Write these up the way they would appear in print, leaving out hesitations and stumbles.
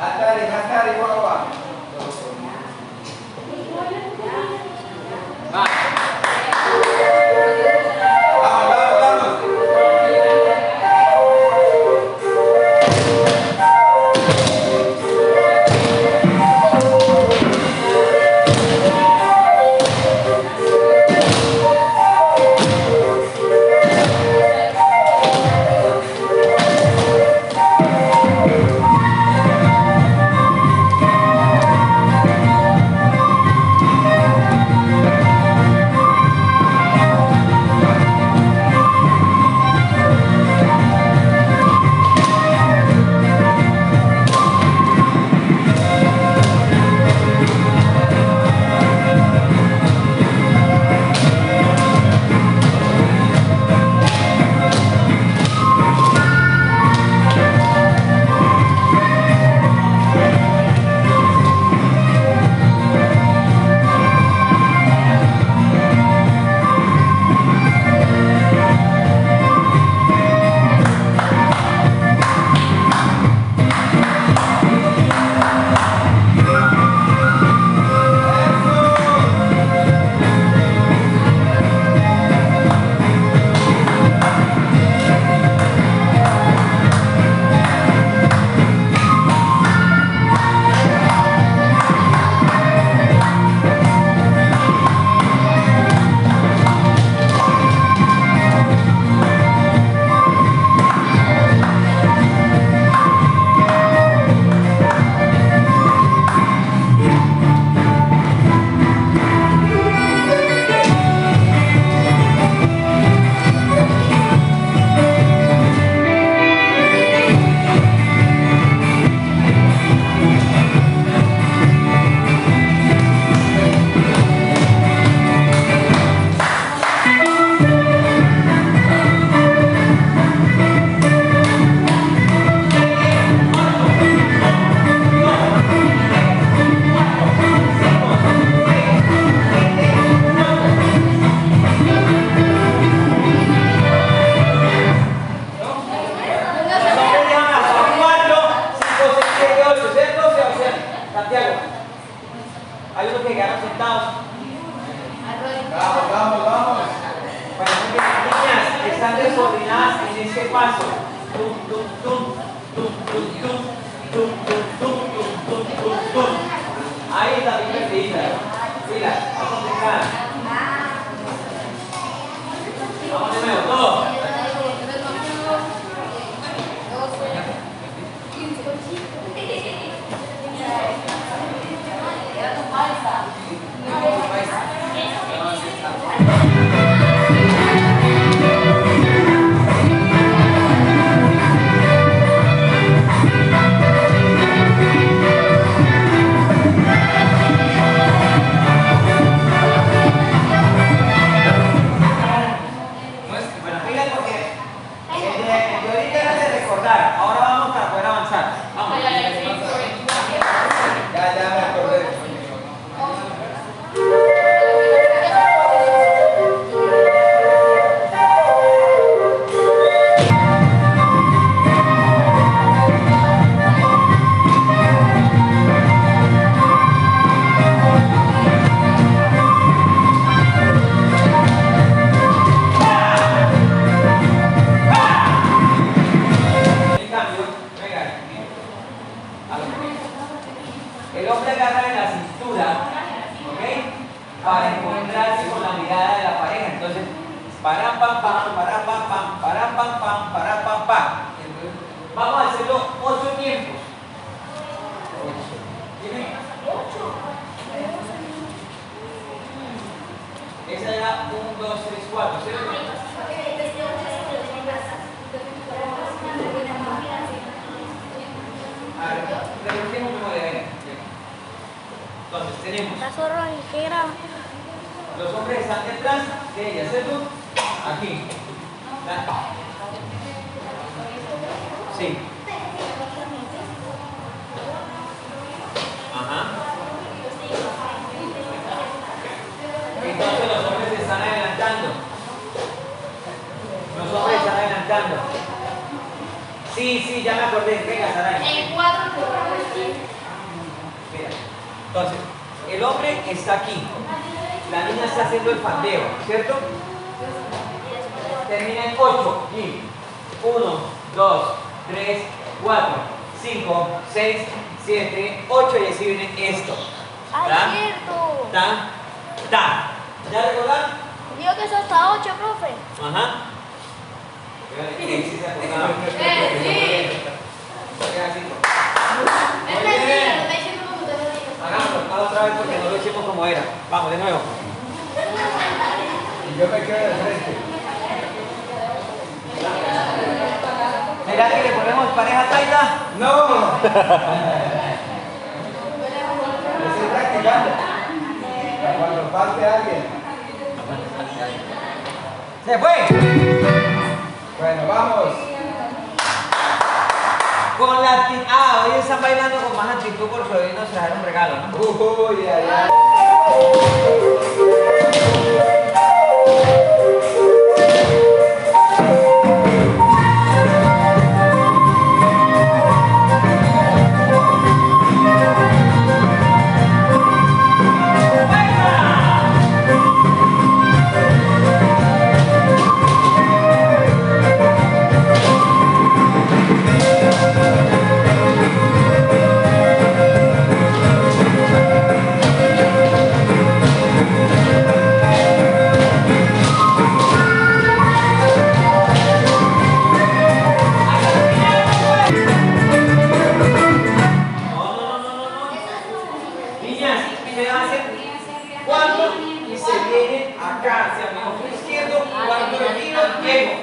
Hatari, hatari wawa. Hay unos que quedaron sentados. Vamos, vamos, vamos. Bueno, muy bien, niñas, están desordinadas en este paso. Tum, tum, tum, tum, tum, tum, tum, tum, tum, tum, tum, tum. Ahí está bien perdida. Mira, vamos a dejar. Vamos de nuevo, todos. El hombre agarra en la cintura, ¿ok? Para encontrarse con la mirada de la pareja. Entonces, para pam pam, para pam pam, para pam pam, para pam pam. Vamos a hacerlo 8 tiempos. ¿Tiene? 8. Esa era 1, 2, 3, 4, ¿cierto? A ver, repitemos como de ahí. Entonces tenemos los hombres están detrás de ella, ¿cierto? Aquí. Sí. Ajá. Entonces los hombres se están adelantando. Los hombres están adelantando. Sí, ya me acordé. Venga, Saray. En 4 por Mira, entonces, el hombre está aquí. La niña está haciendo el fandeo, ¿cierto? Termina en 8. 1, 2, 3, 4, 5, 6, 7, 8 y así viene esto. ¡Ay, ¿Ta? cierto! Ta. ¿Ya recordaron? Digo que es hasta 8, profe. Ajá. Sí, se acordaba. Sí. Es mentira, no me hicieron como ustedes lo dijeron. Hagámoslo otra vez porque no lo hicimos como era. Vamos, de nuevo. Y yo me quedo de frente. ¿Será que le ponemos pareja taita? ¡No! Estoy practicando. Para cuando falte alguien. ¡Se fue! Bueno, vamos. Con la actitud. Ah, hoy están bailando con más actitud porque hoy nos trajeron un regalo, ¿no? Uy, ay, ay. Niñas, se hacen cuatro y se vienen acá hacia mi ojo izquierdo. Cuando yo giro, llego.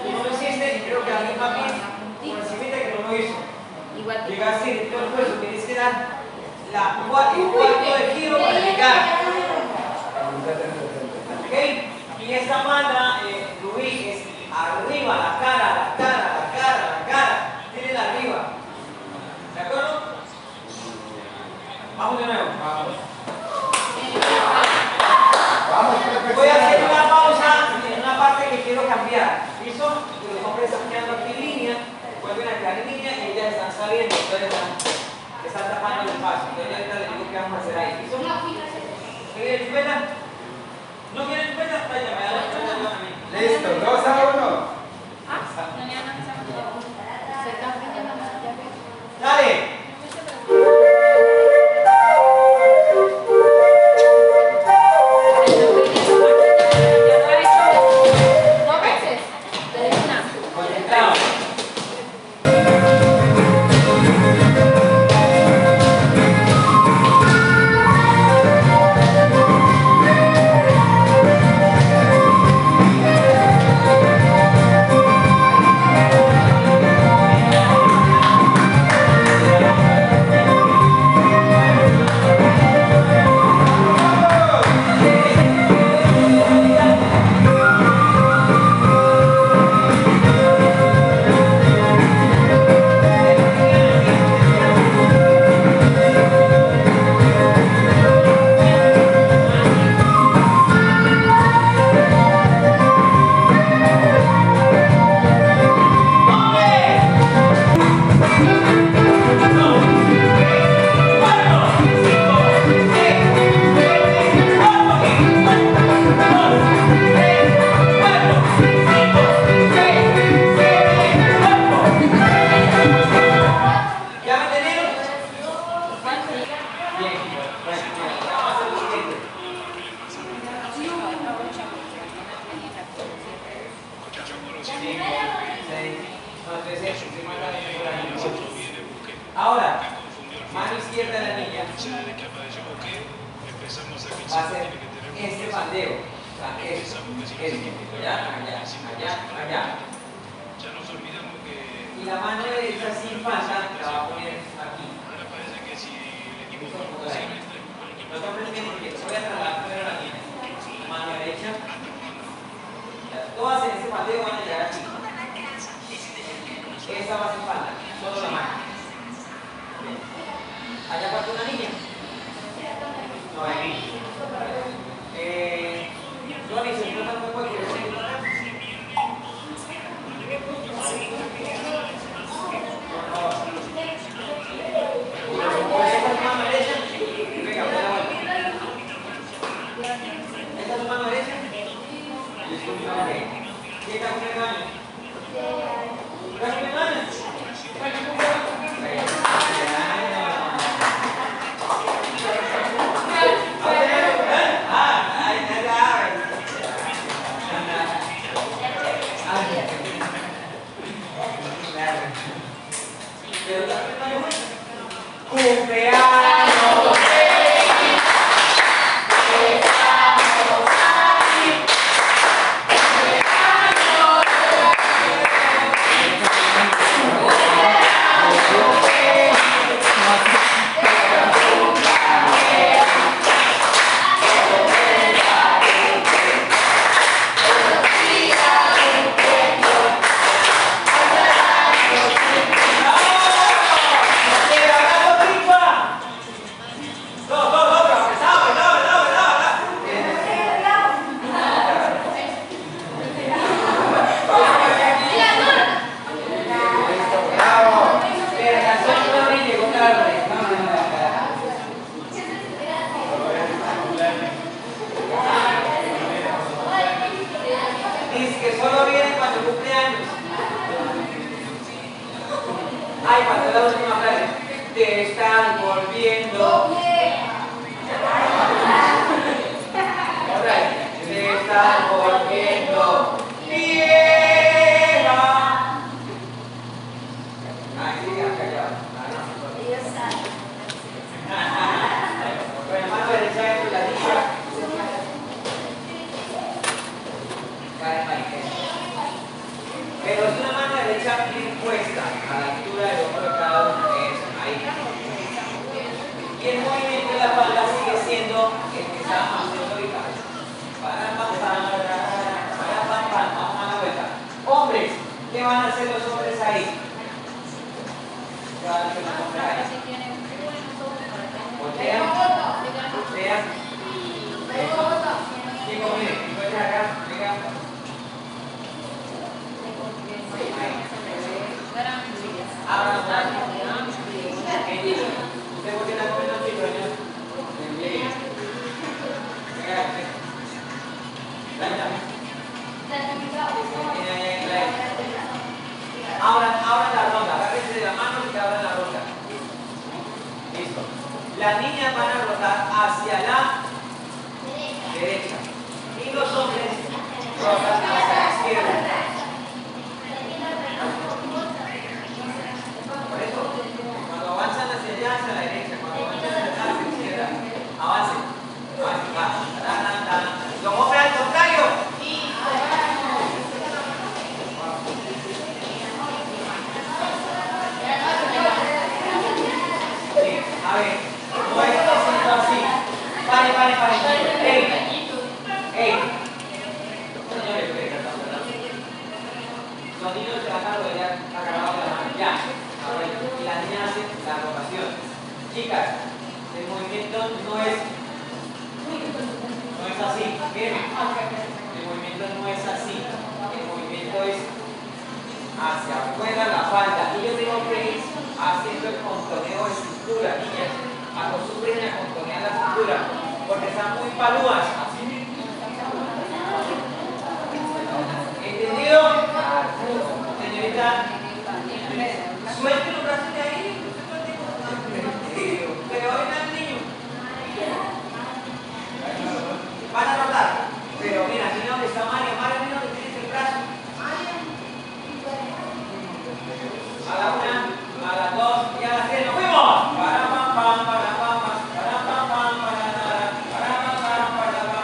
Tú no lo hiciste y creo que alguien más bien por encima que no lo hizo. Llega así, todo el esfuerzo, tienes que dar el cuarto de giro para llegar. ¿Ok? Y esta manda, Rubí, es arriba, la cara. Tienen arriba. ¿De acuerdo? Vamos de nuevo. Vamos, Voy a hacer una pausa en una parte que quiero cambiar. ¿Listo? Los hombres están quedando aquí en línea, vuelven a quedar en línea y ellas están saliendo, entonces están tapando el espacio. Entonces ahorita les digo qué vamos a hacer ahí. ¿Listo? ¿Quieren chupeta? ¿No quieren chupeta? Vaya, me da la chupeta a mí. listo, 2-1. Dale. Concentrado. Ahora, mano izquierda de la niña va a hacer este bandeo. O sea, allá. Y la mano derecha sin falta la va a poner aquí. Los hombres tienen que voy a trasladar primero la niña. Mano derecha. Todas en ese bandeo van a llegar aquí. Esta va sin falta, solo la mano. ¿Allá falta una niña? No hay niña. Johnny, ¿se trata de un juego? Cumpleaños feliz. Dice que solo viene cuando cumpleaños. Ay, faltó la última frase. Te están volviendo. Otra vez. Te están volviendo vieja. Ay, sí, acá ya. Con la mano derecha de la dicha. Pero es una mano derecha bien puesta a la altura del hombro de cada uno. Eso, ahí. Y el movimiento de la espalda sigue siendo el que estábamos haciendo ahorita. Vamos a la vuelta. Hombres, ¿qué van a hacer los hombres ahí? ¿Qué van a hacer los hombres ahí? Voltean. Voltean. Chicos, miren, pueden acá, venga. Abra los brazos. Usted porque está comiendo chico, señor. Bien. Venga, Ahora la ronda. Agárrense de la mano y que abran la ronda. Listo. Las niñas van a rotar hacia la derecha. Y los hombres rotan hacia la izquierda. Por eso, cuando avanzan hacia allá, hacia la derecha, cuando avanzan hacia la izquierda, avancen. Avancen, va. Los hombres al contrario. Sí, a ver, no está haciendo así. Pare. Ey. Señores, los niños se van a rodear agarrados de la mano. Ya. Y las niñas hacen la rotación. Chicas, el movimiento no es así. Miren, el movimiento no es así. El movimiento es hacia afuera la falda. Y yo tengo que ir haciendo el contoneo de cintura, niñas. Acostumbren a contonear la cintura, porque están muy palúas. ¿Entendido? Señorita, suelte los brazos de ahí. Pero oigan al niño. Van a rotar. Pero mira, mira dónde está Mario. Mario, mira dónde tienes el brazo. A la una, a las dos y a las tres. ¡Nos fuimos! Para pam pam, para pam pam, para pam pam, para nada, para pam pam, para pam.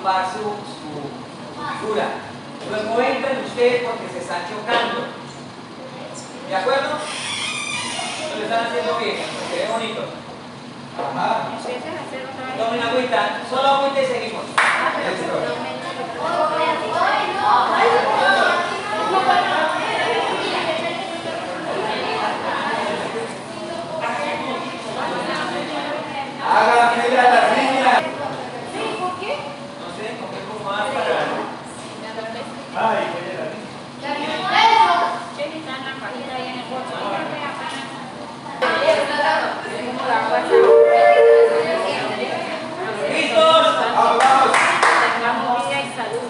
ocupar su figura. Luego entren ustedes porque se están chocando. ¿De acuerdo? Lo están haciendo bien, se ve bonito. Ajá. Tomen agüita, solo agüita y seguimos. Hagan fila a las niñas. No sé, cogemos más para... Ay, ¿Listos? vamos, vamos. Tengamos vida y salud.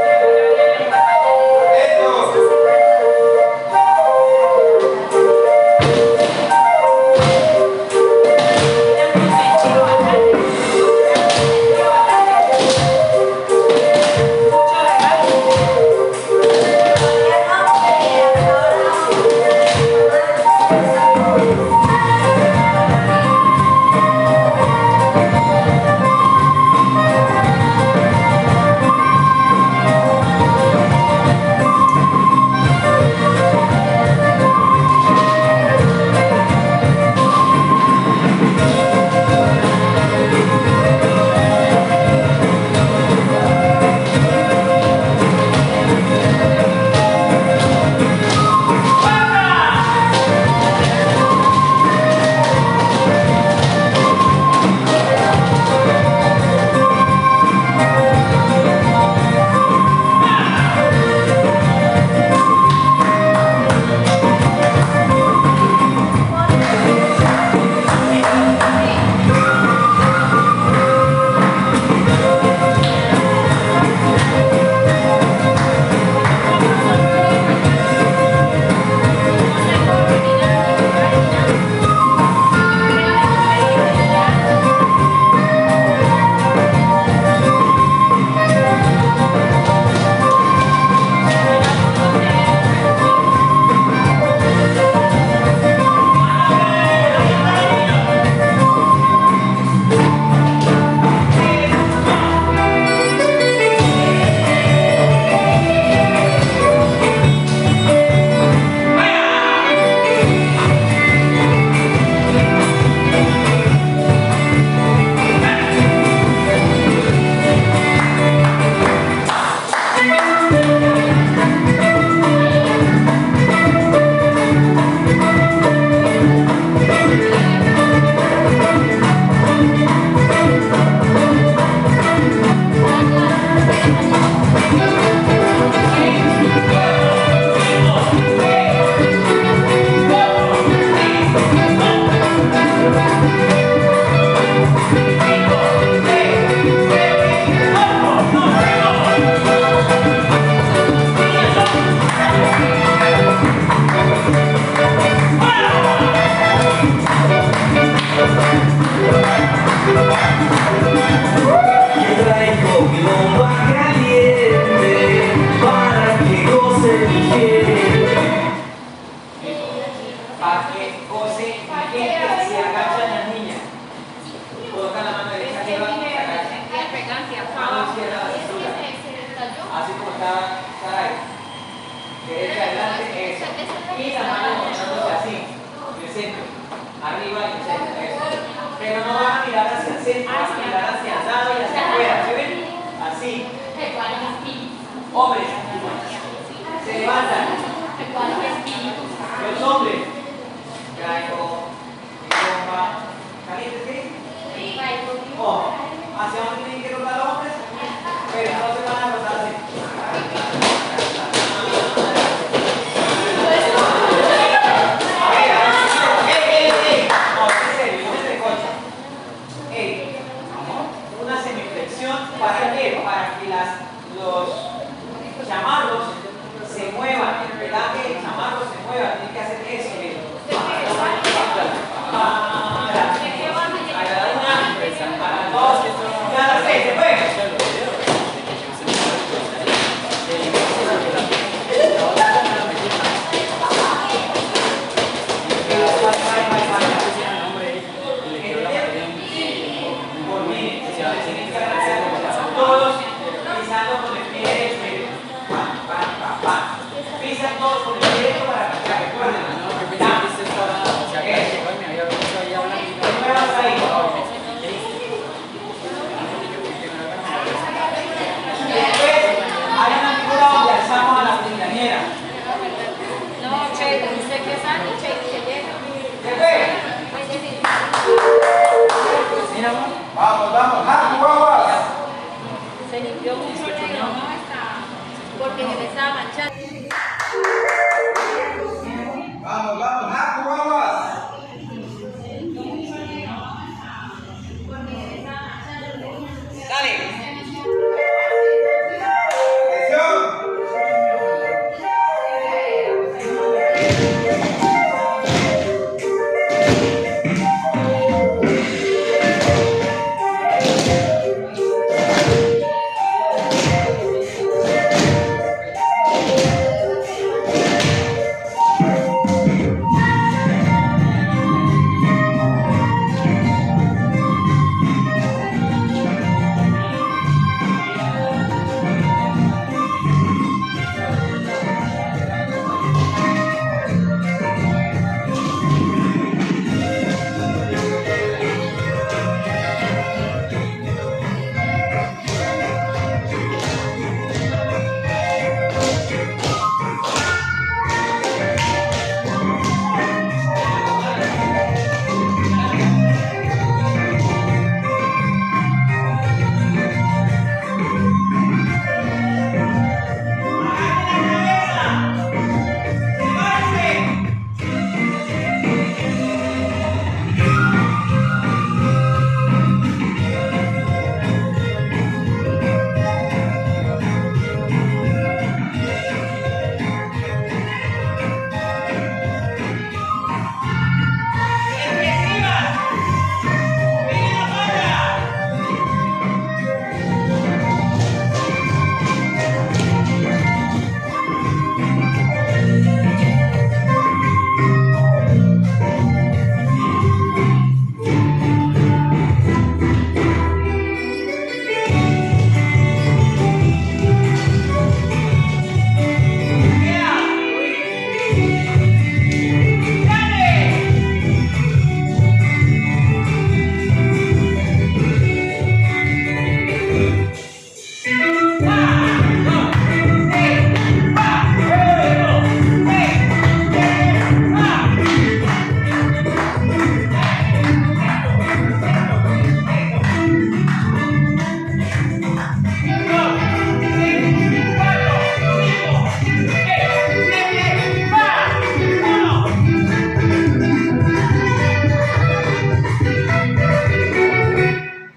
Esto. derecha adelante, eso. Y la mano mostrándose así, en el centro, arriba y en el centro, eso. Pero no van a mirar hacia el centro, van a mirar hacia el lado y hacia afuera, ¿sí ven? Así. Hombres, se levantan. Los hombres, traigo, bomba, calientes, ¿qué? Oh, ¿hacia dónde tienen que rotar los hombres? Pero no se van a rotar así. Una semiflexión, ¿para qué? Para que los chamarros se muevan, ¿verdad? Que el chamarro se mueva, tiene que hacer eso, Vamos, vamos,